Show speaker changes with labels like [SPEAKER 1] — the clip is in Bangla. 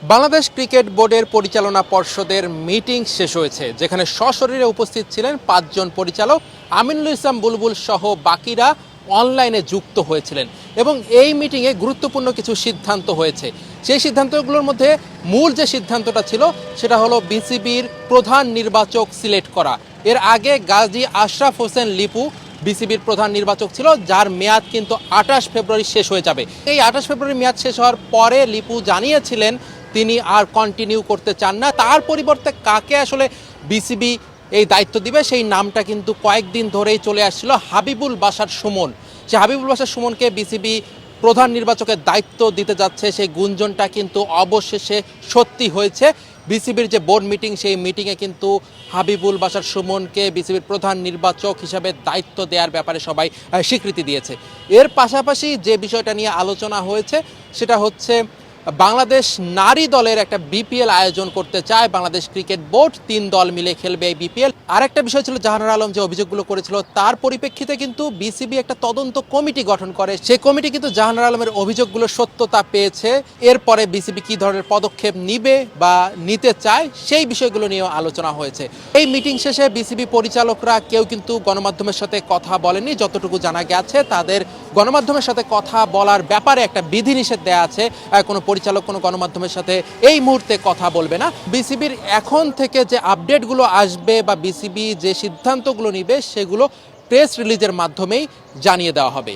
[SPEAKER 1] বাংলাদেশ ক্রিকেট বোর্ডের পরিচালনা পর্ষদের মিটিং শেষ হয়েছে, যেখানে সশরীরে উপস্থিত ছিলেন 5 জন পরিচালক। আমিনুল ইসলাম বুলবুল সহ বাকিরা অনলাইনে যুক্ত হয়েছিলেন এবং এই মিটিংয়ে গুরুত্বপূর্ণ কিছু সিদ্ধান্ত হয়েছে। সেই সিদ্ধান্তগুলোর মধ্যে মূল যে সিদ্ধান্তটা ছিল সেটা হলো বিসিবির প্রধান নির্বাচক সিলেক্ট করা। এর আগে গাজী আশরাফ হোসেন লিপু বিসিবির প্রধান নির্বাচক ছিল, যার মেয়াদ কিন্তু 28 ফেব্রুয়ারি শেষ হয়ে যাবে। এই 28 ফেব্রুয়ারি মেয়াদ শেষ হওয়ার পরে লিপু জানিয়েছিলেন তিনি আর কন্টিনিউ করতে চান না। তার পরিবর্তে কাকে আসলে বিসিবি এই দায়িত্ব দিবে সেই নামটা কিন্তু কয়েকদিন ধরেই চলে আসছিল, হাবিবুল বাশার সুমন। যে হাবিবুল বাশার সুমনকে বিসিবি প্রধান নির্বাচকের দায়িত্ব দিতে যাচ্ছে সেই গুঞ্জনটা কিন্তু অবশেষে সত্যি হয়েছে। বিসিবির যে বোর্ড মিটিং, সেই মিটিংয়ে কিন্তু হাবিবুল বাশার সুমনকে বিসিবির প্রধান নির্বাচক হিসাবে দায়িত্ব দেওয়ার ব্যাপারে সবাই স্বীকৃতি দিয়েছে। এর পাশাপাশি যে বিষয়টা নিয়ে আলোচনা হয়েছে সেটা হচ্ছে বাংলাদেশ নারী দলের একটা বিপিএল আয়োজন করতে চায় বাংলাদেশ ক্রিকেট বোর্ড। 3 দল মিলে খেলবে এই বিপিএল। আরেকটা বিষয় ছিল জাহানারা আলম যে অভিযোগগুলো করেছিল, তার পরিপ্রেক্ষিতে কিন্তু বিসিবি একটা তদন্ত কমিটি গঠন করে। সেই কমিটি কিন্তু জাহানারা আলমের অভিযোগগুলো সত্যতা পেয়েছে। এরপরে বিসিবি কী ধরনের পদক্ষেপ নিবে বা নিতে চায় সেই বিষয়গুলো নিয়েও আলোচনা হয়েছে। এই মিটিং শেষে বিসিবি পরিচালকরা কেউ কিন্তু গণমাধ্যমের সাথে কথা বলেনি। যতটুকু জানা গেছে তাদের গণমাধ্যমের সাথে কথা বলার ব্যাপারে একটা বিধিনিষেধ দেওয়া আছে। কোনো পরিচালক কোনো গণমাধ্যমের সাথে এই মুহূর্তে কথা বলবে না। বিসিবির এখন থেকে যে আপডেটগুলো আসবে বা বিসিবি যে সিদ্ধান্তগুলো নিবে সেগুলো প্রেস রিলিজের মাধ্যমেই জানিয়ে দেওয়া হবে।